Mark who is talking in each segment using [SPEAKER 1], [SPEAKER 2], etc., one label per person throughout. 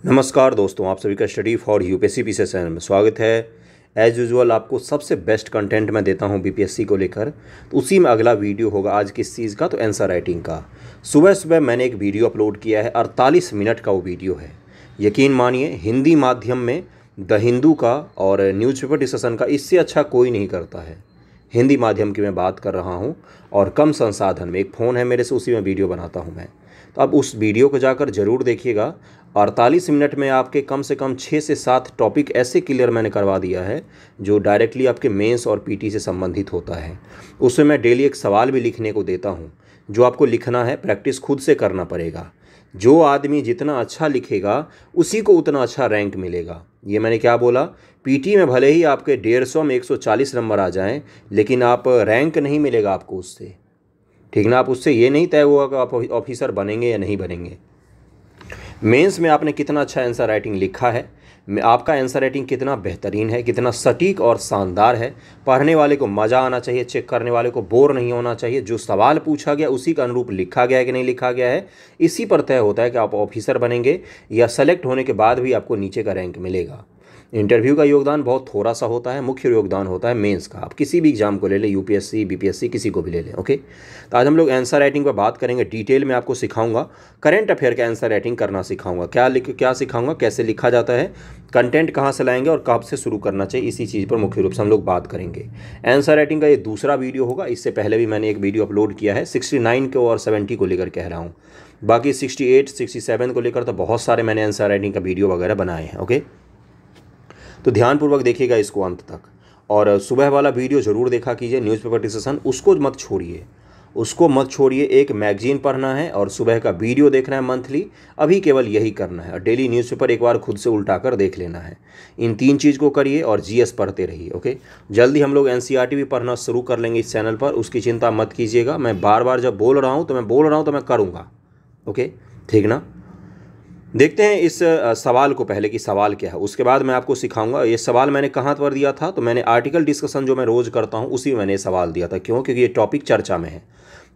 [SPEAKER 1] नमस्कार दोस्तों, आप सभी का study for UPSC PC channel में स्वागत है। एज यूजुअल आपको सबसे बेस्ट कंटेंट मैं देता हूं बीपीएससी को लेकर। तो उसी में अगला वीडियो होगा आज किस चीज़ का, तो आंसर राइटिंग का। सुबह सुबह मैंने एक वीडियो अपलोड किया है, 48 मिनट का वो वीडियो है। यकीन मानिए हिंदी माध्यम में द हिंदू का और न्यूज़पेपर डिस्कशन का इससे अच्छा कोई नहीं करता है। हिंदी माध्यम की मैं बात कर रहा हूँ और कम संसाधन में, एक फ़ोन है मेरे से, उसी में वीडियो बनाता हूँ मैं। तो अब उस वीडियो को जाकर ज़रूर देखिएगा। 48 मिनट में आपके कम से कम 6 से 7 टॉपिक ऐसे क्लियर मैंने करवा दिया है जो डायरेक्टली आपके मेंस और पीटी से संबंधित होता है। उसमें मैं डेली एक सवाल भी लिखने को देता हूँ जो आपको लिखना है, प्रैक्टिस खुद से करना पड़ेगा। जो आदमी जितना अच्छा लिखेगा उसी को उतना अच्छा रैंक मिलेगा। ये मैंने क्या बोला, पीटी में भले ही आपके 150 में 140 नंबर आ जाएं, लेकिन आप रैंक नहीं मिलेगा आपको उससे, ठीक ना। आप उससे ये नहीं तय होगा कि आप ऑफिसर बनेंगे या नहीं बनेंगे। मेंस में आपने कितना अच्छा आंसर राइटिंग लिखा है, आपका आंसर राइटिंग कितना बेहतरीन है, कितना सटीक और शानदार है। पढ़ने वाले को मज़ा आना चाहिए, चेक करने वाले को बोर नहीं होना चाहिए। जो सवाल पूछा गया उसी का अनुरूप लिखा गया है कि नहीं लिखा गया है, इसी पर तय होता है कि आप ऑफिसर बनेंगे या सेलेक्ट होने के बाद भी आपको नीचे का रैंक मिलेगा। इंटरव्यू का योगदान बहुत थोड़ा सा होता है, मुख्य योगदान होता है मेंस का। आप किसी भी एग्जाम को ले लें, यूपीएससी बीपीएससी किसी को भी ले लें। ओके, तो आज हम लोग आंसर राइटिंग पर बात करेंगे। डिटेल में आपको सिखाऊंगा, करंट अफेयर का आंसर राइटिंग करना सिखाऊंगा। क्या सिखाऊंगा, कैसे लिखा जाता है, कंटेंट कहाँ से लाएंगे और कब से शुरू करना चाहिए, इसी चीज़ पर मुख्य रूप से हम लोग बात करेंगे। आंसर राइटिंग का ये दूसरा वीडियो होगा। इससे पहले भी मैंने एक वीडियो अपलोड किया है 69 को और 70 को लेकर कह रहा हूँ। बाकी 68 67 को लेकर तो बहुत सारे मैंने आंसर राइटिंग का वीडियो वगैरह बनाए हैं। ओके, तो ध्यानपूर्वक देखिएगा इसको अंत तक, और सुबह वाला वीडियो ज़रूर देखा कीजिए, न्यूज़पेपर डिस्कशन, उसको मत छोड़िए। एक मैगजीन पढ़ना है और सुबह का वीडियो देखना है मंथली, अभी केवल यही करना है। और डेली न्यूज़पेपर एक बार खुद से उल्टा कर देख लेना है। इन 3 चीज़ को करिए और जीएस पढ़ते रहिए। ओके, जल्दी हम लोग एनसीईआरटी भी पढ़ना शुरू कर लेंगे इस चैनल पर, उसकी चिंता मत कीजिएगा। मैं बार बार जब बोल रहा हूँ तो मैं करूँगा। ओके, ठीक ना। देखते हैं इस सवाल को पहले कि सवाल क्या है, उसके बाद मैं आपको सिखाऊंगा। ये सवाल मैंने कहाँ पर दिया था, तो मैंने आर्टिकल डिस्कशन जो मैं रोज़ करता हूँ उसी में मैंने सवाल दिया था। क्यों? क्योंकि ये टॉपिक चर्चा में है।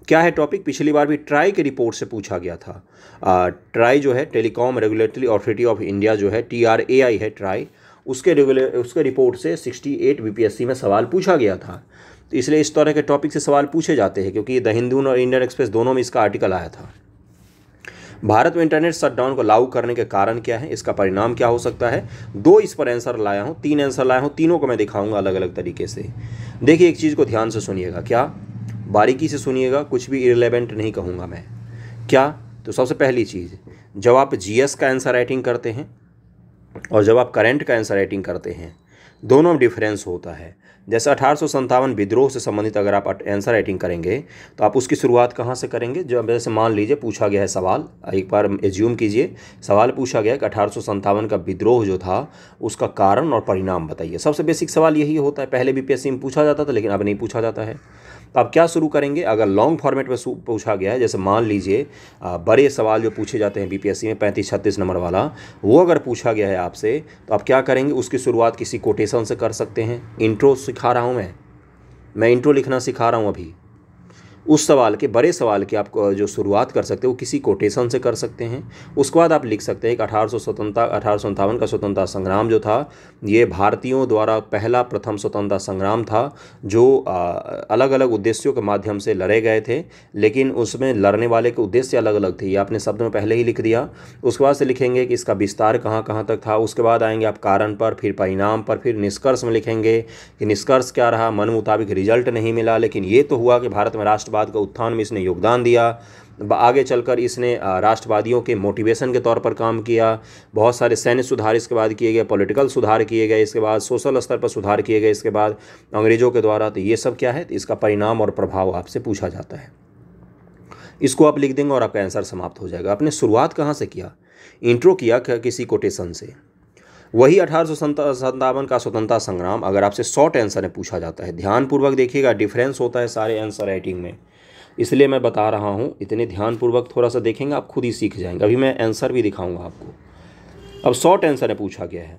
[SPEAKER 1] क्या है टॉपिक? पिछली बार भी ट्राई के रिपोर्ट से पूछा गया था। ट्राई जो है, telecom regulatory authority of India जो है, TRAI है ट्राई, उसके रिपोर्ट से 68 बीपीएससी में सवाल पूछा गया था। तो इसलिए इस तरह के टॉपिक से सवाल पूछे जाते हैं, क्योंकि द हिंदू और इंडियन एक्सप्रेस दोनों में इसका आर्टिकल आया था। भारत में इंटरनेट शटडाउन को लागू करने के कारण क्या है, इसका परिणाम क्या हो सकता है। 2 इस पर आंसर लाया हूँ, 3 आंसर लाया हूँ, तीनों को मैं दिखाऊंगा अलग अलग तरीके से। देखिए, एक चीज़ को ध्यान से सुनिएगा, क्या बारीकी से सुनिएगा, कुछ भी इररिलेवेंट नहीं कहूँगा मैं। क्या? तो सबसे पहली चीज़, जब आप जीएस का आंसर राइटिंग करते हैं और जब आप करंट का आंसर राइटिंग करते हैं, दोनों में डिफरेंस होता है। जैसे 1857 विद्रोह से संबंधित अगर आप आंसर राइटिंग करेंगे तो आप उसकी शुरुआत कहाँ से करेंगे। जब जैसे मान लीजिए पूछा गया है सवाल, एक बार एज्यूम कीजिए, सवाल पूछा गया कि 1857 का विद्रोह जो था उसका कारण और परिणाम बताइए। सबसे बेसिक सवाल यही होता है। पहले बीपीएससी में पूछा जाता था, लेकिन अब नहीं पूछा जाता है। तो आप क्या शुरू करेंगे, अगर लॉन्ग फॉर्मेट में पूछा गया है, जैसे मान लीजिए बड़े सवाल जो पूछे जाते हैं बीपीएससी में 35-36 नंबर वाला, वो अगर पूछा गया है आपसे, तो आप क्या करेंगे, उसकी शुरुआत किसी कोटेशन से कर सकते हैं। इंट्रो सिखा रहा हूँ मैं इंट्रो लिखना सिखा रहा हूँ अभी। उस सवाल के, बड़े सवाल की आप जो शुरुआत कर सकते हो वो किसी कोटेशन से कर सकते हैं। उसके बाद आप लिख सकते हैं कि 1857 का स्वतंत्रता संग्राम जो था, ये भारतीयों द्वारा पहला प्रथम स्वतंत्रता संग्राम था, जो अलग अलग उद्देश्यों के माध्यम से लड़े गए थे, लेकिन उसमें लड़ने वाले के उद्देश्य अलग अलग थे। ये आपने शब्द में पहले ही लिख दिया। उसके बाद से लिखेंगे कि इसका विस्तार कहाँ कहाँ तक था। उसके बाद आएंगे आप कारण पर, फिर परिणाम पर, फिर निष्कर्ष में लिखेंगे कि निष्कर्ष क्या रहा, मन मुताबिक रिजल्ट नहीं मिला, लेकिन ये तो हुआ कि भारत में राष्ट्रवाद का उत्थान में इसने योगदान दिया। आगे चलकर इसने राष्ट्रवादियों के मोटिवेशन के तौर पर काम किया। बहुत सारे सैन्य सुधार इसके बाद किए गए, पॉलिटिकल सुधार किए गए, इसके बाद सोशल स्तर पर सुधार किए गए इसके बाद अंग्रेजों के द्वारा। तो ये सब क्या है, तो इसका परिणाम और प्रभाव आपसे पूछा जाता है। इसको आप लिख देंगे और आपका आंसर समाप्त हो जाएगा। आपने शुरुआत कहाँ से किया, इंट्रो किया किसी कोटेशन से। वही 1857 का स्वतंत्रता संग्राम अगर आपसे शॉर्ट आंसर में पूछा जाता है, ध्यानपूर्वक देखिएगा, डिफरेंस होता है सारे आंसर राइटिंग में, इसलिए मैं बता रहा हूँ। इतने ध्यानपूर्वक थोड़ा सा देखेंगे, आप खुद ही सीख जाएंगे। अभी मैं आंसर भी दिखाऊंगा आपको। अब शॉर्ट आंसर में पूछा गया है,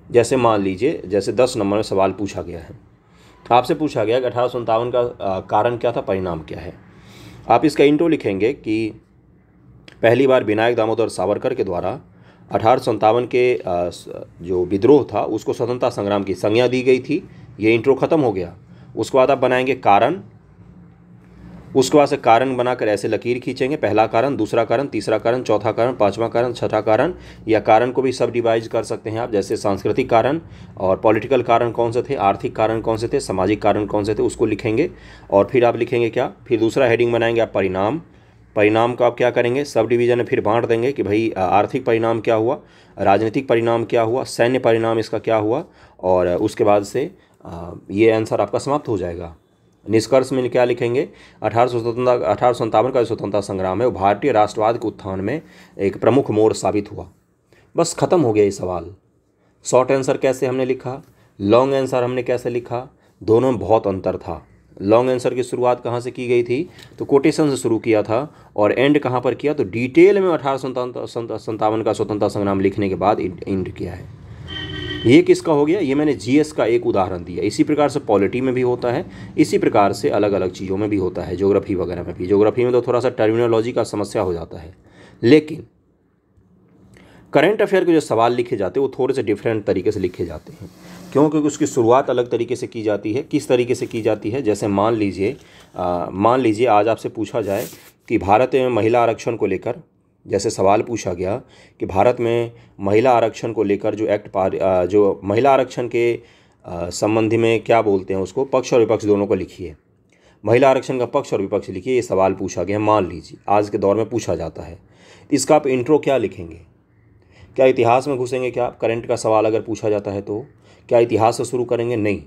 [SPEAKER 1] जैसे मान लीजिए, जैसे 10 नंबर में सवाल पूछा गया है, आपसे पूछा गया कि 1857 का कारण क्या था, परिणाम क्या है। आप इसका इंट्रो लिखेंगे कि पहली बार विनायक दामोदर सावरकर के द्वारा 1857 के जो विद्रोह था उसको स्वतंत्रता संग्राम की संज्ञा दी गई थी। ये इंट्रो खत्म हो गया। उसके बाद आप बनाएंगे कारण। उसके बाद से कारण बनाकर ऐसे लकीर खींचेंगे, पहला कारण, दूसरा कारण, तीसरा कारण, चौथा कारण, पांचवा कारण, छठा कारण। या कारण को भी सब डिवाइड कर सकते हैं आप, जैसे सांस्कृतिक कारण और पॉलिटिकल कारण कौन से थे, आर्थिक कारण कौन से थे, सामाजिक कारण कौन से थे, उसको लिखेंगे। और फिर आप लिखेंगे क्या, फिर दूसरा हेडिंग बनाएंगे आप परिणाम। परिणाम को आप क्या करेंगे, सब डिवीजन में फिर बांट देंगे कि भाई आर्थिक परिणाम क्या हुआ, राजनीतिक परिणाम क्या हुआ, सैन्य परिणाम इसका क्या हुआ। और उसके बाद से ये आंसर आपका समाप्त हो जाएगा। निष्कर्ष में क्या लिखेंगे, 1857 का स्वतंत्रता संग्राम है वो भारतीय राष्ट्रवाद के उत्थान में एक प्रमुख मोड़ साबित हुआ। बस खत्म हो गया ये सवाल। शॉर्ट आंसर कैसे हमने लिखा, लॉन्ग आंसर हमने कैसे लिखा, दोनों में बहुत अंतर था। लॉन्ग आंसर की शुरुआत कहाँ से की गई थी, तो कोटेशन से शुरू किया था। और एंड कहाँ पर किया, तो डिटेल में 1857 का स्वतंत्रता संग्राम लिखने के बाद एंड किया है। ये किसका हो गया, ये मैंने जीएस का एक उदाहरण दिया। इसी प्रकार से पॉलिटी में भी होता है, इसी प्रकार से अलग अलग चीज़ों में भी होता है, ज्योग्राफी वगैरह में भी। ज्योग्राफी में तो थोड़ा सा टर्मिनोलॉजी का समस्या हो जाता है, लेकिन करंट अफेयर के जो सवाल लिखे जाते हैं वो थोड़े से डिफरेंट तरीके से लिखे जाते हैं। क्योंकि उसकी शुरुआत अलग तरीके से की जाती है। किस तरीके से की जाती है, जैसे मान लीजिए आज आपसे पूछा जाए कि भारत में महिला आरक्षण को लेकर, जैसे सवाल पूछा गया कि भारत में महिला आरक्षण को लेकर जो महिला आरक्षण के संबंधी में क्या बोलते हैं उसको, पक्ष और विपक्ष दोनों को लिखिए। महिला आरक्षण का पक्ष और विपक्ष लिखिए, ये सवाल पूछा गया। मान लीजिए आज के दौर में पूछा जाता है, इसका आप इंट्रो क्या लिखेंगे, क्या इतिहास में घुसेंगे, क्या करंट का सवाल अगर पूछा जाता है तो क्या इतिहास से शुरू करेंगे, नहीं।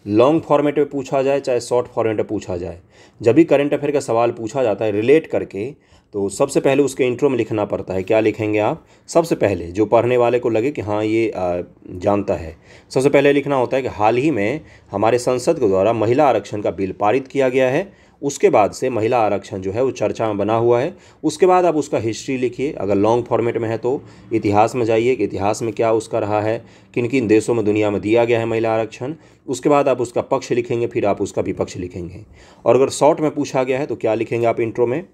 [SPEAKER 1] लॉन्ग फॉर्मेट में पूछा जाए चाहे शॉर्ट फॉर्मेट में पूछा जाए, जब भी करंट अफेयर का सवाल पूछा जाता है रिलेट करके, तो सबसे पहले उसके इंट्रो में लिखना पड़ता है। क्या लिखेंगे आप, सबसे पहले जो पढ़ने वाले को लगे कि हाँ ये जानता है, सबसे पहले लिखना होता है कि हाल ही में हमारे संसद के द्वारा महिला आरक्षण का बिल पारित किया गया है। उसके बाद से महिला आरक्षण जो है वो चर्चा में बना हुआ है। उसके बाद आप उसका हिस्ट्री लिखिए, अगर लॉन्ग फॉर्मेट में है तो इतिहास में जाइए कि इतिहास में क्या उसका रहा है, किन किन देशों में दुनिया में दिया गया है महिला आरक्षण। उसके बाद आप उसका पक्ष लिखेंगे, फिर आप उसका विपक्ष लिखेंगे। और अगर शॉर्ट में पूछा गया है तो क्या लिखेंगे आप इंट्रो में,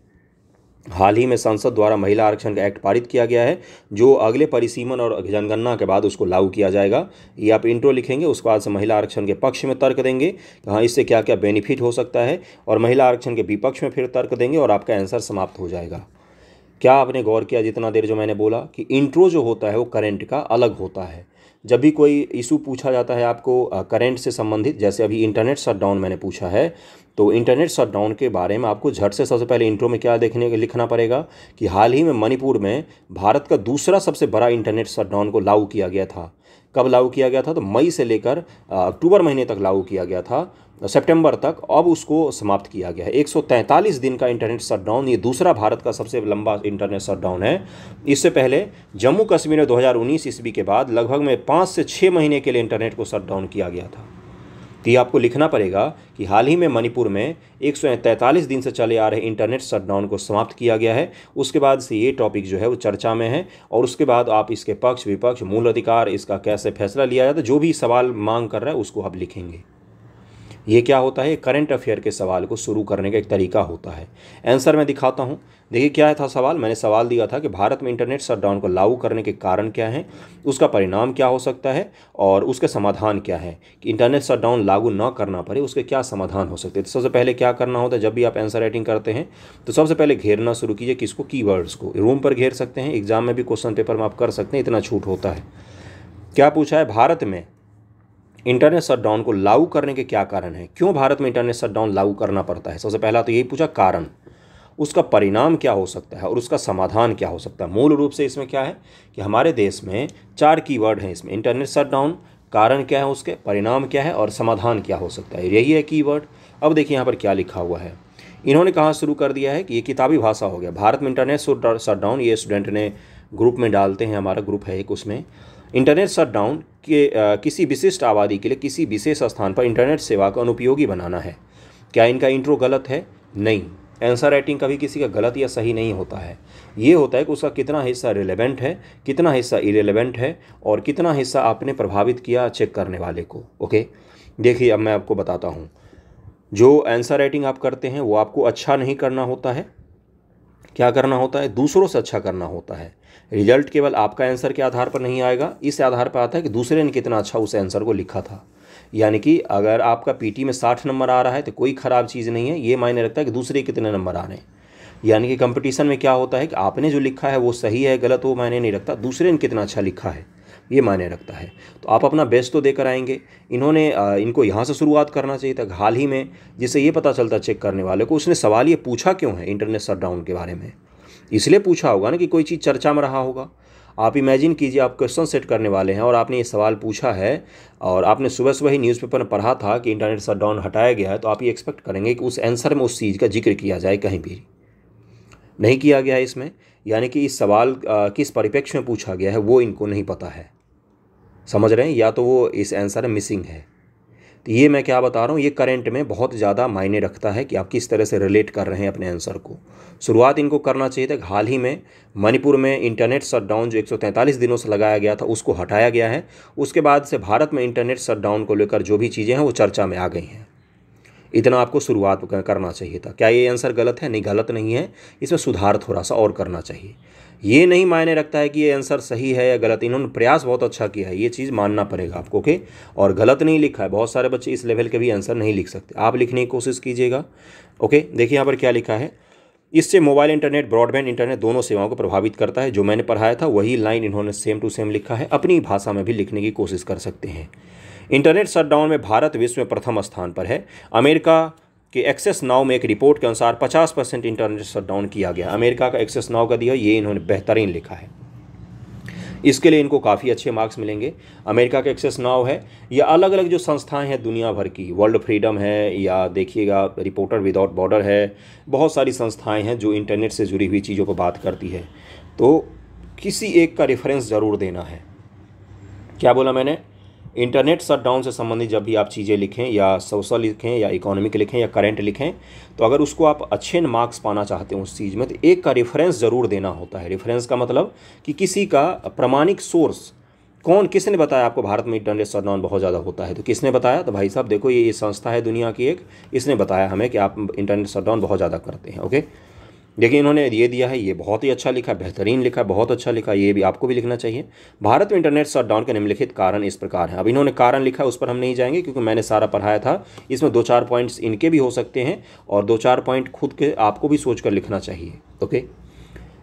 [SPEAKER 1] हाल ही में संसद द्वारा महिला आरक्षण का एक्ट पारित किया गया है जो अगले परिसीमन और जनगणना के बाद उसको लागू किया जाएगा। ये आप इंट्रो लिखेंगे। उसके बाद से महिला आरक्षण के पक्ष में तर्क देंगे कि हाँ इससे क्या क्या बेनिफिट हो सकता है, और महिला आरक्षण के विपक्ष में फिर तर्क देंगे और आपका आंसर समाप्त हो जाएगा। क्या आपने गौर किया जितना देर जो मैंने बोला कि इंट्रो जो होता है वो करंट का अलग होता है। जब भी कोई इशू पूछा जाता है आपको करंट से संबंधित, जैसे अभी इंटरनेट शटडाउन मैंने पूछा है, तो इंटरनेट शटडाउन के बारे में आपको झट से सबसे पहले इंट्रो में क्या लिखना पड़ेगा कि हाल ही में मणिपुर में भारत का दूसरा सबसे बड़ा इंटरनेट शटडाउन को लागू किया गया था। कब लागू किया गया था, तो मई से लेकर अक्टूबर महीने तक लागू किया गया था, सितंबर तक। अब उसको समाप्त किया गया है। 143 दिन का इंटरनेट शटडाउन, ये दूसरा भारत का सबसे लंबा इंटरनेट शटडाउन है। इससे पहले जम्मू कश्मीर में 2019 ईस्वी के बाद लगभग में 5 से 6 महीने के लिए इंटरनेट को शटडाउन किया गया था। तो ये आपको लिखना पड़ेगा कि हाल ही में मणिपुर में 143 दिन से चले आ रहे इंटरनेट शटडाउन को समाप्त किया गया है। उसके बाद से ये टॉपिक जो है वो चर्चा में है, और उसके बाद आप इसके पक्ष विपक्ष, मूल अधिकार, इसका कैसे फैसला लिया जाता है, जो भी सवाल मांग कर रहा है उसको आप लिखेंगे। ये क्या होता है, करंट अफेयर के सवाल को शुरू करने का एक तरीका होता है। आंसर मैं दिखाता हूँ। देखिए क्या था सवाल, मैंने सवाल दिया था कि भारत में इंटरनेट शटडाउन को लागू करने के कारण क्या हैं, उसका परिणाम क्या हो सकता है, और उसके समाधान क्या है। कि इंटरनेट शटडाउन लागू ना करना पड़े उसके क्या समाधान हो सकते हैं। तो सबसे पहले क्या करना होता है, जब भी आप आंसर राइटिंग करते हैं तो सबसे पहले घेरना शुरू कीजिए। किसको, कीवर्ड्स को। रूम पर घेर सकते हैं, एग्जाम में भी क्वेश्चन पेपर में आप कर सकते हैं, इतना छूट होता है। क्या पूछा है, भारत में इंटरनेट शटडाउन को लागू करने के क्या कारण है, क्यों भारत में इंटरनेट शटडाउन लागू करना पड़ता है। सबसे पहला तो यही पूछा कारण, उसका परिणाम क्या हो सकता है और उसका समाधान क्या हो सकता है। मूल रूप से इसमें क्या है कि हमारे देश में 4 कीवर्ड हैं इसमें, इंटरनेट शटडाउन, कारण क्या है उसके, परिणाम क्या है और समाधान क्या हो सकता है, यही है कीवर्ड। अब देखिए यहाँ पर क्या लिखा हुआ है, इन्होंने कहाँ शुरू कर दिया है कि ये किताबी भाषा हो गया। भारत में इंटरनेट शटडाउन, ये स्टूडेंट ने ग्रुप में डालते हैं, हमारा ग्रुप है एक, उसमें इंटरनेट शटडाउन के किसी विशिष्ट आबादी के लिए किसी विशेष स्थान पर इंटरनेट सेवा को अनुपयोगी बनाना है। क्या इनका इंट्रो गलत है, नहीं। आंसर राइटिंग कभी किसी का गलत या सही नहीं होता है, ये होता है कि उसका कितना हिस्सा रिलेवेंट है, कितना हिस्सा इरेलेवेंट है, और कितना हिस्सा आपने प्रभावित किया चेक करने वाले को। ओके, देखिए अब मैं आपको बताता हूँ। जो आंसर राइटिंग आप करते हैं वो आपको अच्छा नहीं करना होता है, क्या करना होता है, दूसरों से अच्छा करना होता है। रिजल्ट केवल आपका आंसर के आधार पर नहीं आएगा, इस आधार पर आता है कि दूसरे ने कितना अच्छा उस आंसर को लिखा था। यानी कि अगर आपका पीटी में 60 नंबर आ रहा है तो कोई ख़राब चीज़ नहीं है, ये मायने रखता है कि दूसरे कितने नंबर आ रहे हैं। यानी कि कंपटीशन में क्या होता है कि आपने जो लिखा है वो सही है गलत वो मायने नहीं रखता, दूसरे ने कितना अच्छा लिखा है ये मायने रखता है। तो आप अपना बेस्ट तो देकर आएंगे। इनको यहाँ से शुरुआत करना चाहिए था हाल ही में, जिससे ये पता चलता चेक करने वाले को उसने सवाल ये पूछा क्यों है इंटरनेट शटडाउन के बारे में। इसलिए पूछा होगा ना कि कोई चीज़ चर्चा में रहा होगा। आप इमेजिन कीजिए आप क्वेश्चन सेट करने वाले हैं और आपने ये सवाल पूछा है और आपने सुबह सुबह ही न्यूज़पेपर में पढ़ा था कि इंटरनेट शटडाउन हटाया गया है, तो आप ये एक्सपेक्ट करेंगे कि उस आंसर में उस चीज़ का जिक्र किया जाए, कहीं भी नहीं किया गया है इसमें। यानी कि इस सवाल किस परिप्रेक्ष्य में पूछा गया है वो इनको नहीं पता है, समझ रहे हैं, या तो वो इस आंसर में मिसिंग है। तो ये मैं क्या बता रहा हूँ, ये करंट में बहुत ज़्यादा मायने रखता है कि आप किस तरह से रिलेट कर रहे हैं अपने आंसर को। शुरुआत इनको करना चाहिए था। हाल ही में मणिपुर में इंटरनेट शटडाउन जो 143 दिनों से लगाया गया था उसको हटाया गया है। उसके बाद से भारत में इंटरनेट शटडाउन को लेकर जो भी चीज़ें हैं वो चर्चा में आ गई हैं। इतना आपको शुरुआत करना चाहिए था। क्या ये आंसर गलत है? नहीं, गलत नहीं है, इसमें सुधार थोड़ा सा और करना चाहिए। ये नहीं मायने रखता है कि ये आंसर सही है या गलत, इन्होंने प्रयास बहुत अच्छा किया है, ये चीज़ मानना पड़ेगा आपको, ओके। और गलत नहीं लिखा है, बहुत सारे बच्चे इस लेवल के भी आंसर नहीं लिख सकते, आप लिखने की कोशिश कीजिएगा, ओके। देखिए यहाँ पर क्या लिखा है, इससे मोबाइल इंटरनेट ब्रॉडबैंड इंटरनेट दोनों सेवाओं को प्रभावित करता है। जो मैंने पढ़ाया था वही लाइन इन्होंने सेम टू सेम लिखा है, अपनी भाषा में भी लिखने की कोशिश कर सकते हैं। इंटरनेट शटडाउन में भारत विश्व में प्रथम स्थान पर है। अमेरिका कि एक्सेस नाउ में एक रिपोर्ट के अनुसार 50% इंटरनेट शटडाउन किया गया। अमेरिका का एक्सेस नाउ का दिया, ये इन्होंने बेहतरीन लिखा है, इसके लिए इनको काफ़ी अच्छे मार्क्स मिलेंगे। अमेरिका का एक्सेस नाउ है या अलग अलग जो संस्थाएं हैं दुनिया भर की, वर्ल्ड फ्रीडम है या देखिएगा रिपोर्टर विदाउट बॉर्डर है, बहुत सारी संस्थाएं हैं जो इंटरनेट से जुड़ी हुई चीज़ों पर बात करती है। तो किसी एक का रेफरेंस ज़रूर देना है। क्या बोला मैंने, इंटरनेट शटडाउन से संबंधित जब भी आप चीज़ें लिखें या सोशल लिखें या इकोनॉमिक लिखें या करंट लिखें, तो अगर उसको आप अच्छे मार्क्स पाना चाहते हैं उस चीज़ में, तो एक का रेफरेंस ज़रूर देना होता है। रेफरेंस का मतलब कि किसी का प्रमाणिक सोर्स, किसने बताया आपको भारत में इंटरनेट शटडाउन बहुत ज़्यादा होता है, तो किसने बताया, तो भाई साहब देखो ये संस्था है दुनिया की एक, इसने बताया हमें कि आप इंटरनेट शटडाउन बहुत ज़्यादा करते हैं, ओके। देखिए इन्होंने ये दिया है, ये बहुत ही अच्छा लिखा, बेहतरीन लिखा, बहुत अच्छा लिखा, ये भी आपको भी लिखना चाहिए। भारत में इंटरनेट शटडाउन के निम्नलिखित कारण इस प्रकार हैं। अब इन्होंने कारण लिखा, उस पर हम नहीं जाएंगे क्योंकि मैंने सारा पढ़ाया था। इसमें 2-4 पॉइंट्स इनके भी हो सकते हैं और 2-4 पॉइंट खुद के आपको भी सोच कर लिखना चाहिए, ओके।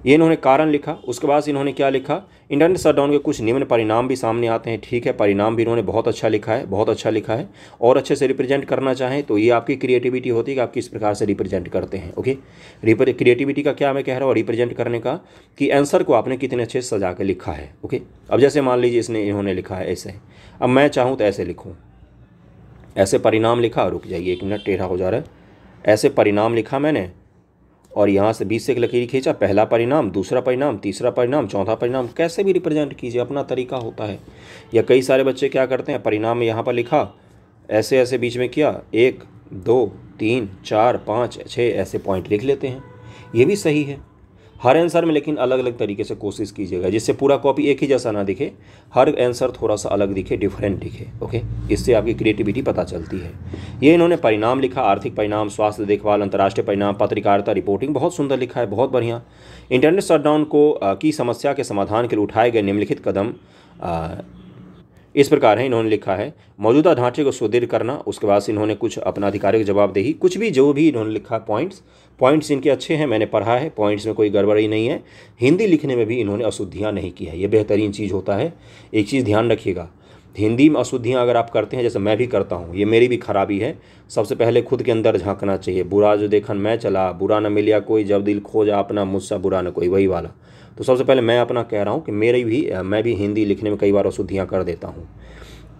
[SPEAKER 1] ये इन्होंने कारण लिखा, उसके बाद इन्होंने क्या लिखा, इंटरनेट शटडाउन के कुछ निम्न परिणाम भी सामने आते हैं। ठीक है, परिणाम भी इन्होंने बहुत अच्छा लिखा है, बहुत अच्छा लिखा है। और अच्छे से रिप्रेजेंट करना चाहें तो ये आपकी क्रिएटिविटी होती है कि आप किस प्रकार से रिप्रेजेंट करते हैं, ओके। क्रिएटिविटी का क्या मैं कह रहा हूँ, रिप्रेजेंट करने का, कि आंसर को आपने कितने अच्छे से सजा के लिखा है, ओके। अब जैसे मान लीजिए इन्होंने लिखा है ऐसे, अब मैं चाहूँ तो ऐसे लिखूँ, ऐसे परिणाम लिखा, रुक जाइए 1 मिनट, टेढ़ा हो जा रहा है, ऐसे परिणाम लिखा मैंने और यहाँ से 20 से एक लकीर खींचा, पहला परिणाम, दूसरा परिणाम, तीसरा परिणाम, चौथा परिणाम, कैसे भी रिप्रेजेंट कीजिए, अपना तरीका होता है। या कई सारे बच्चे क्या करते हैं, परिणाम में यहाँ पर लिखा, ऐसे ऐसे बीच में किया, 1 2 3 4 5 6 ऐसे पॉइंट लिख लेते हैं, ये भी सही है। हर आंसर में लेकिन अलग अलग तरीके से कोशिश कीजिएगा जिससे पूरा कॉपी एक ही जैसा ना दिखे, हर आंसर थोड़ा सा अलग दिखे, डिफरेंट दिखे, ओके। इससे आपकी क्रिएटिविटी पता चलती है। ये इन्होंने परिणाम लिखा, आर्थिक परिणाम, स्वास्थ्य देखभाल, अंतर्राष्ट्रीय परिणाम, पत्रकारिता, रिपोर्टिंग, बहुत सुंदर लिखा है, बहुत बढ़िया। इंटरनेट शटडाउन की समस्या के समाधान के लिए उठाए गए निम्नलिखित कदम इस प्रकार है। इन्होंने लिखा है, मौजूदा ढांचे को सुदृढ़ करना, उसके बाद से इन्होंने कुछ अपना आधिकारिक जवाबदेही, कुछ भी जो भी इन्होंने लिखा, पॉइंट्स इनके अच्छे हैं, मैंने पढ़ा है, पॉइंट्स में कोई गड़बड़ी नहीं है। हिंदी लिखने में भी इन्होंने अशुद्धियाँ नहीं की है, ये बेहतरीन चीज़ होता है। एक चीज़ ध्यान रखिएगा, हिंदी में अशुद्धियाँ अगर आप करते हैं, जैसे मैं भी करता हूँ, ये मेरी भी खराबी है। सबसे पहले खुद के अंदर झांकना चाहिए। बुरा जो देखन मैं चला, बुरा न मिलिया कोई, जब दिल खोजा अपना, मुझसे बुरा न कोई, वही वाला। तो सबसे पहले मैं अपना कह रहा हूँ कि मैं भी हिंदी लिखने में कई बार अशुद्धियाँ कर देता हूँ।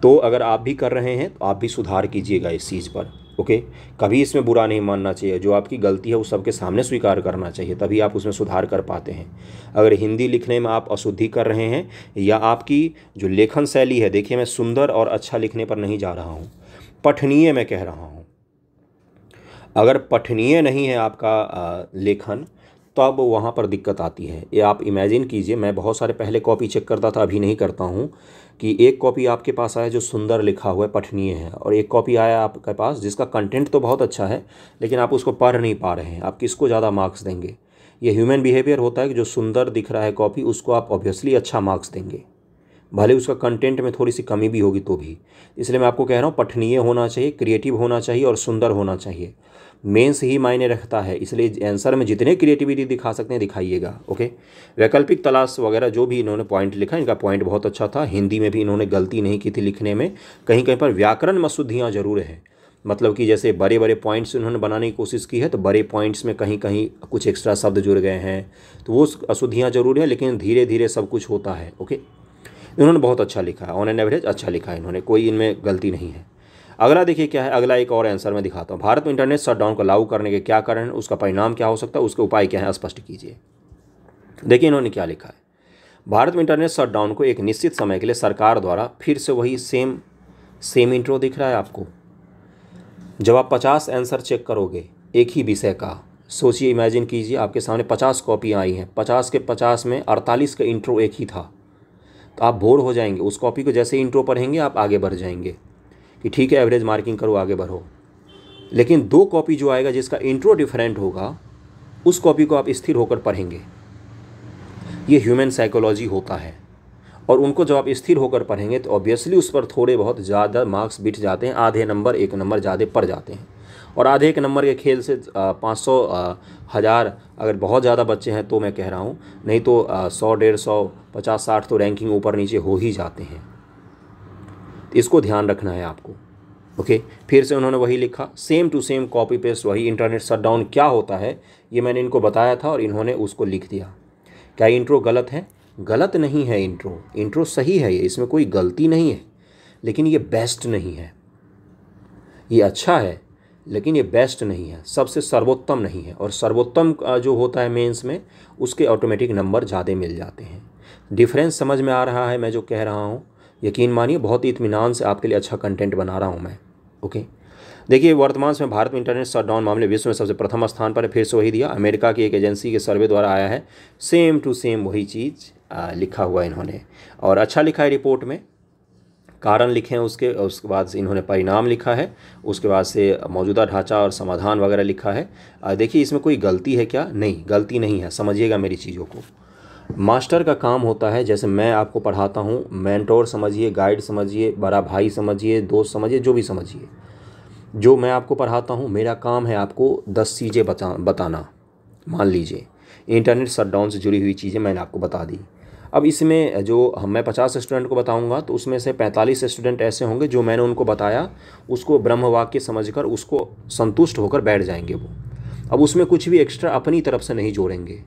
[SPEAKER 1] तो अगर आप भी कर रहे हैं तो आप भी सुधार कीजिएगा इस चीज़ पर, ओके। कभी इसमें बुरा नहीं मानना चाहिए, जो आपकी गलती है वो सबके सामने स्वीकार करना चाहिए, तभी आप उसमें सुधार कर पाते हैं। अगर हिंदी लिखने में आप अशुद्धि कर रहे हैं या आपकी जो लेखन शैली है, देखिए मैं सुंदर और अच्छा लिखने पर नहीं जा रहा हूँ, पठनीय मैं कह रहा हूँ। अगर पठनीय नहीं है आपका लेखन तब वहाँ पर दिक्कत आती है। ये आप इमेजिन कीजिए, मैं बहुत सारे पहले कॉपी चेक करता था, अभी नहीं करता हूँ, कि एक कॉपी आपके पास आया जो सुंदर लिखा हुआ है, पठनीय है, और एक कॉपी आया आपके पास जिसका कंटेंट तो बहुत अच्छा है लेकिन आप उसको पढ़ नहीं पा रहे हैं, आप किसको ज़्यादा मार्क्स देंगे? ये ह्यूमन बिहेवियर होता है कि जो सुंदर दिख रहा है कॉपी उसको आप ऑब्वियसली अच्छा मार्क्स देंगे, भले उसका कंटेंट में थोड़ी सी कमी भी होगी तो भी। इसलिए मैं आपको कह रहा हूँ पठनीय होना चाहिए, क्रिएटिव होना चाहिए और सुंदर होना चाहिए। मेंस ही मायने रखता है, इसलिए आंसर में जितने क्रिएटिविटी दिखा सकते हैं दिखाइएगा। ओके, वैकल्पिक तलाश वगैरह जो भी इन्होंने पॉइंट लिखा, इनका पॉइंट बहुत अच्छा था। हिंदी में भी इन्होंने गलती नहीं की थी लिखने में, कहीं कहीं पर व्याकरण में अशुद्धियाँ जरूर हैं। मतलब कि जैसे बड़े बड़े पॉइंट्स उन्होंने बनाने की कोशिश की है, तो बड़े पॉइंट्स में कहीं कहीं कुछ एक्स्ट्रा शब्द जुड़ गए हैं, तो वो अशुद्धियाँ जरूर हैं, लेकिन धीरे धीरे सब कुछ होता है। ओके, इन्होंने बहुत अच्छा लिखा है, ऑन एन एवरेज अच्छा लिखा है इन्होंने, कोई इनमें गलती नहीं है। अगला देखिए क्या है, अगला एक और आंसर मैं दिखाता हूँ। भारत में इंटरनेट शटडाउन को लागू करने के क्या कारण है, उसका परिणाम क्या हो सकता है, उसके उपाय क्या है, स्पष्ट कीजिए। देखिए इन्होंने क्या लिखा है। भारत में इंटरनेट शटडाउन को एक निश्चित समय के लिए सरकार द्वारा, फिर से वही सेम इंट्रो दिख रहा है आपको। जब आप 50 आंसर चेक करोगे एक ही विषय का, सोचिए, इमेजिन कीजिए आपके सामने 50 कॉपियाँ आई हैं, 50 के 50 में 48 का इंट्रो एक ही था, तो आप बोर हो जाएंगे। उस कॉपी को जैसे इंट्रो पढ़ेंगे आप आगे बढ़ जाएंगे कि ठीक है एवरेज मार्किंग करो आगे बढ़ो। लेकिन 2 कॉपी जो आएगा जिसका इंट्रो डिफरेंट होगा, उस कॉपी को आप स्थिर होकर पढ़ेंगे। ये ह्यूमन साइकोलॉजी होता है, और उनको जब आप स्थिर होकर पढ़ेंगे तो ऑब्वियसली उस पर थोड़े बहुत ज़्यादा मार्क्स बिठ जाते हैं, आधे नंबर 1 नंबर ज़्यादा पड़ जाते हैं। और आधे 1 नंबर के खेल से 500 1000 अगर बहुत ज़्यादा बच्चे हैं तो मैं कह रहा हूँ, नहीं तो 100 150 50 60 तो रैंकिंग ऊपर नीचे हो ही जाते हैं। इसको ध्यान रखना है आपको। ओके, फिर से उन्होंने वही लिखा, same to same copy paste वही। इंटरनेट शटडाउन क्या होता है ये मैंने इनको बताया था और इन्होंने उसको लिख दिया। क्या इंट्रो गलत है? गलत नहीं है, इंट्रो सही है, ये इसमें कोई गलती नहीं है, लेकिन ये बेस्ट नहीं है। ये अच्छा है लेकिन ये बेस्ट नहीं है, सबसे सर्वोत्तम नहीं है। और सर्वोत्तम जो होता है मेंस में, उसके ऑटोमेटिक नंबर ज़्यादा मिल जाते हैं। डिफरेंस समझ में आ रहा है मैं जो कह रहा हूँ? यकीन मानिए बहुत ही इत्मीनान से आपके लिए अच्छा कंटेंट बना रहा हूँ मैं। ओके, देखिए वर्तमान में भारत में इंटरनेट शटडाउन मामले विश्व में सबसे प्रथम स्थान पर है, फिर से वही दिया। अमेरिका की एक एजेंसी के सर्वे द्वारा आया है, सेम टू सेम वही चीज़ लिखा हुआ इन्होंने, और अच्छा लिखा है। रिपोर्ट में कारण लिखे हैं उसके बाद से इन्होंने परिणाम लिखा है, उसके बाद से मौजूदा ढांचा और समाधान वगैरह लिखा है। देखिए इसमें कोई गलती है क्या? नहीं, गलती नहीं है। समझिएगा मेरी चीज़ों को। मास्टर का काम होता है, जैसे मैं आपको पढ़ाता हूँ, मेंटोर समझिए, गाइड समझिए, बड़ा भाई समझिए, दोस्त समझिए, जो भी समझिए, जो मैं आपको पढ़ाता हूँ मेरा काम है आपको 10 चीज़ें बताना। मान लीजिए इंटरनेट शटडाउन से जुड़ी हुई चीज़ें मैंने आपको बता दी। अब इसमें जो मैं 50 स्टूडेंट को बताऊंगा तो उसमें से 45 स्टूडेंट ऐसे होंगे जो मैंने उनको बताया उसको ब्रह्म वाक्य समझकर उसको संतुष्ट होकर बैठ जाएंगे वो। अब उसमें कुछ भी एक्स्ट्रा अपनी तरफ से नहीं जोड़ेंगे।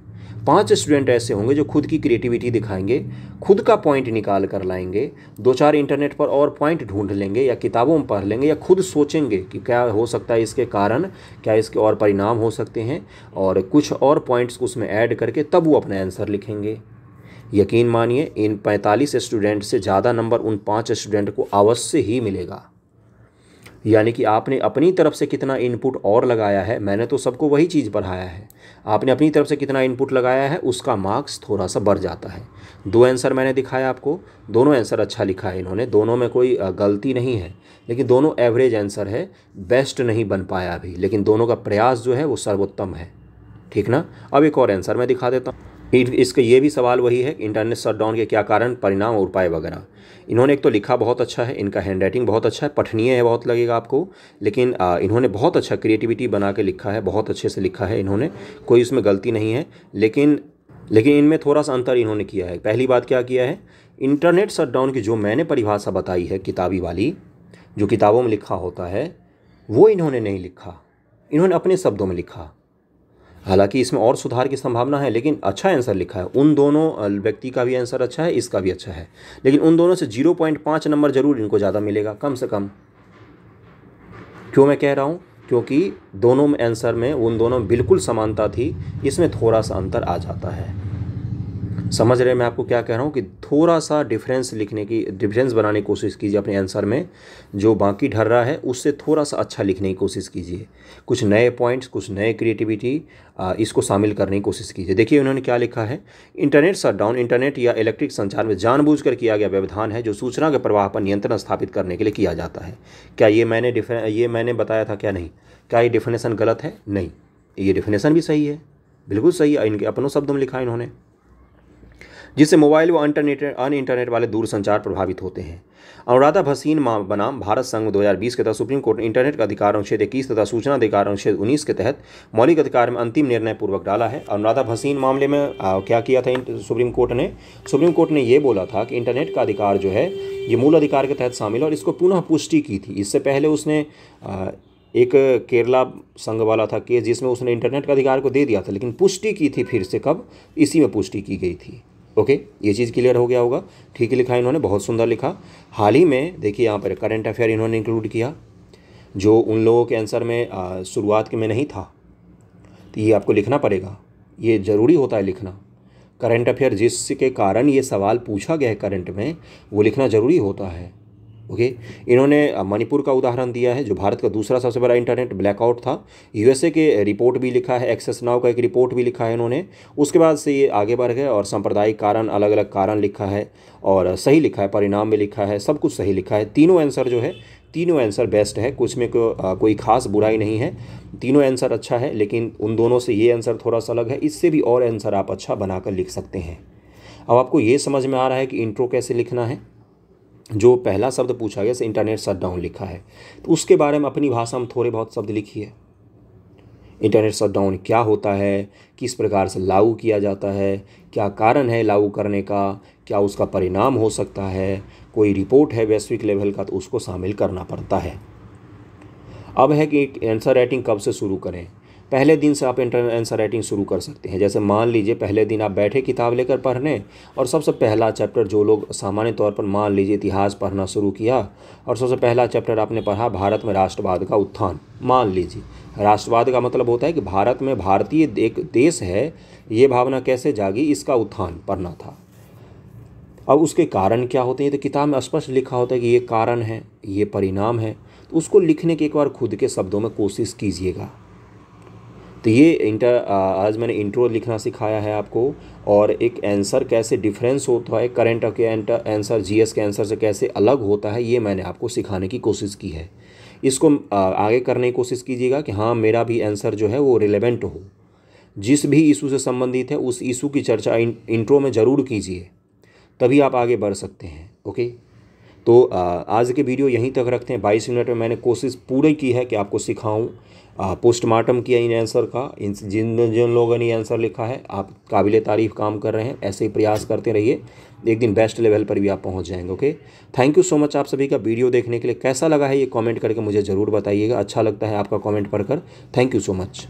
[SPEAKER 1] 5 स्टूडेंट ऐसे होंगे जो खुद की क्रिएटिविटी दिखाएंगे, खुद का पॉइंट निकाल कर लाएंगे, 2-4 इंटरनेट पर और पॉइंट ढूंढ लेंगे या किताबों में पढ़ लेंगे या खुद सोचेंगे कि क्या हो सकता है इसके कारण, क्या इसके और परिणाम हो सकते हैं, और कुछ और पॉइंट्स को उसमें ऐड करके तब वो अपना आंसर लिखेंगे। यकीन मानिए इन 45 स्टूडेंट से ज़्यादा नंबर उन 5 स्टूडेंट को अवश्य ही मिलेगा। यानी कि आपने अपनी तरफ से कितना इनपुट और लगाया है, मैंने तो सबको वही चीज़ पढ़ाया है, आपने अपनी तरफ से कितना इनपुट लगाया है उसका मार्क्स थोड़ा सा बढ़ जाता है। 2 आंसर मैंने दिखाया आपको, दोनों आंसर अच्छा लिखा है इन्होंने, दोनों में कोई गलती नहीं है, लेकिन दोनों एवरेज आंसर है, बेस्ट नहीं बन पाया अभी, लेकिन दोनों का प्रयास जो है वो सर्वोत्तम है। ठीक ना? अब एक और आंसर मैं दिखा देता हूँ। इसका ये भी सवाल वही है, इंटरनेट शटडाउन के क्या कारण, परिणाम और उपाय वगैरह। इन्होंने एक तो लिखा बहुत अच्छा है, इनका हैंडराइटिंग बहुत अच्छा है, पठनीय है बहुत लगेगा आपको, लेकिन इन्होंने बहुत अच्छा क्रिएटिविटी बना के लिखा है, बहुत अच्छे से लिखा है इन्होंने, कोई उसमें गलती नहीं है। लेकिन इनमें थोड़ा सा अंतर इन्होंने किया है। पहली बात क्या किया है, इंटरनेट शटडाउन की जो मैंने परिभाषा बताई है किताबी वाली, जो किताबों में लिखा होता है, वो इन्होंने नहीं लिखा, इन्होंने अपने शब्दों में लिखा। हालांकि इसमें और सुधार की संभावना है, लेकिन अच्छा आंसर लिखा है। उन दोनों व्यक्ति का भी आंसर अच्छा है, इसका भी अच्छा है, लेकिन उन दोनों से 0.5 नंबर जरूर इनको ज़्यादा मिलेगा, कम से कम। क्यों मैं कह रहा हूँ? क्योंकि दोनों में आंसर में उन दोनों में बिल्कुल समानता थी, इसमें थोड़ा सा अंतर आ जाता है। समझ रहे मैं आपको क्या कह रहा हूँ कि थोड़ा सा डिफरेंस बनाने की कोशिश कीजिए अपने आंसर में, जो बाकी ढर रहा है उससे थोड़ा सा अच्छा लिखने की कोशिश कीजिए, कुछ नए पॉइंट्स, कुछ नए क्रिएटिविटी इसको शामिल करने की कोशिश कीजिए। देखिए उन्होंने क्या लिखा है, इंटरनेट शटडाउन इंटरनेट या इलेक्ट्रिक संचार में जानबूझकर किया गया व्यवधान है जो सूचना के प्रवाह पर नियंत्रण स्थापित करने के लिए किया जाता है। क्या ये मैंने बताया था क्या? नहीं। क्या ये डिफिनेशन गलत है? नहीं, ये डिफिनेशन भी सही है। बिल्कुल सही है, इनके अपनों शब्दों में लिखा है इन्होंने। जिससे मोबाइल व इंटरनेट वाले दूरसंचार प्रभावित होते हैं। अनुराधा भसीन बनाम भारत संघ 2020 के तहत सुप्रीम कोर्ट ने इंटरनेट का अधिकार अनुच्छेद 21 तथा सूचना अधिकार अनुच्छेद 19 के तहत मौलिक अधिकार में अंतिम निर्णय पूर्वक डाला है। अनुराधा भसीन मामले में क्या किया था सुप्रीम कोर्ट ने ये बोला था कि इंटरनेट का अधिकार जो है ये मूल अधिकार के तहत शामिल है, और इसको पुनः पुष्टि की थी। इससे पहले उसने एक केरला संघ वाला था केस जिसमें उसने इंटरनेट का अधिकार को दे दिया था, लेकिन पुष्टि की थी फिर से, कब? इसी में पुष्टि की गई थी। ओके, ये चीज़ क्लियर हो गया होगा। ठीक है, लिखा इन्होंने, बहुत सुंदर लिखा। हाल ही में देखिए यहाँ पर करंट अफेयर इन्होंने इंक्लूड किया, जो उन लोगों के आंसर में शुरुआत के में नहीं था, तो ये आपको लिखना पड़ेगा, ये ज़रूरी होता है लिखना। करंट अफेयर जिसके कारण ये सवाल पूछा गया है करंट में, वो लिखना ज़रूरी होता है। ओके, इन्होंने मणिपुर का उदाहरण दिया है, जो भारत का दूसरा सबसे बड़ा इंटरनेट ब्लैकआउट था। यूएसए के रिपोर्ट भी लिखा है, एक्सेस नाउ का एक रिपोर्ट भी लिखा है इन्होंने। उसके बाद से ये आगे बढ़ गए और सांप्रदायिक कारण, अलग अलग कारण लिखा है, और सही लिखा है, परिणाम में लिखा है, सब कुछ सही लिखा है। तीनों आंसर जो है, तीनों आंसर बेस्ट है, कुछ में कोई खास बुराई नहीं है, तीनों आंसर अच्छा है। लेकिन उन दोनों से ये आंसर थोड़ा सा अलग है, इससे भी और आंसर आप अच्छा बनाकर लिख सकते हैं। अब आपको ये समझ में आ रहा है कि इंट्रो कैसे लिखना है। जो पहला शब्द पूछा गया से इंटरनेट शटडाउन लिखा है, तो उसके बारे में अपनी भाषा में थोड़े बहुत शब्द लिखिए। इंटरनेट शटडाउन क्या होता है, किस प्रकार से लागू किया जाता है, क्या कारण है लागू करने का, क्या उसका परिणाम हो सकता है, कोई रिपोर्ट है वैश्विक लेवल का तो उसको शामिल करना पड़ता है। अब है कि आंसर राइटिंग कब से शुरू करें। पहले दिन से आप आंसर राइटिंग शुरू कर सकते हैं। जैसे मान लीजिए पहले दिन आप बैठे किताब लेकर पढ़ने, और सबसे पहला चैप्टर, जो लोग सामान्य तौर पर मान लीजिए इतिहास पढ़ना शुरू किया, और सबसे पहला चैप्टर आपने पढ़ा भारत में राष्ट्रवाद का उत्थान। मान लीजिए राष्ट्रवाद का मतलब होता है कि भारत में भारतीय एक देश है, ये भावना कैसे जागी, इसका उत्थान पढ़ना था। अब उसके कारण क्या होते हैं, तो किताब में स्पष्ट लिखा होता है कि ये कारण है, ये परिणाम है। तो उसको लिखने की एक बार खुद के शब्दों में कोशिश कीजिएगा। तो ये आज मैंने इंट्रो लिखना सिखाया है आपको, और एक आंसर कैसे डिफरेंस होता है, करंट के आंसर जीएस के आंसर से कैसे अलग होता है, ये मैंने आपको सिखाने की कोशिश की है। इसको आगे करने की कोशिश कीजिएगा कि हाँ मेरा भी आंसर जो है वो रिलेवेंट हो, जिस भी इशू से संबंधित है उस इशू की चर्चा इंट्रो में ज़रूर कीजिए, तभी आप आगे बढ़ सकते हैं। ओके, तो आज के वीडियो यहीं तक रखते हैं। 22 मिनट में मैंने कोशिश पूरी की है कि आपको सिखाऊं। पोस्टमार्टम किया इन आंसर का, जिन जिन लोगों ने आंसर लिखा है, आप काबिल तारीफ़ काम कर रहे हैं। ऐसे ही प्रयास करते रहिए, एक दिन बेस्ट लेवल पर भी आप पहुंच जाएंगे। Okay, thank you so much आप सभी का वीडियो देखने के लिए। कैसा लगा है ये कमेंट करके मुझे ज़रूर बताइएगा। अच्छा लगता है आपका कमेंट पढ़कर। Thank you so much.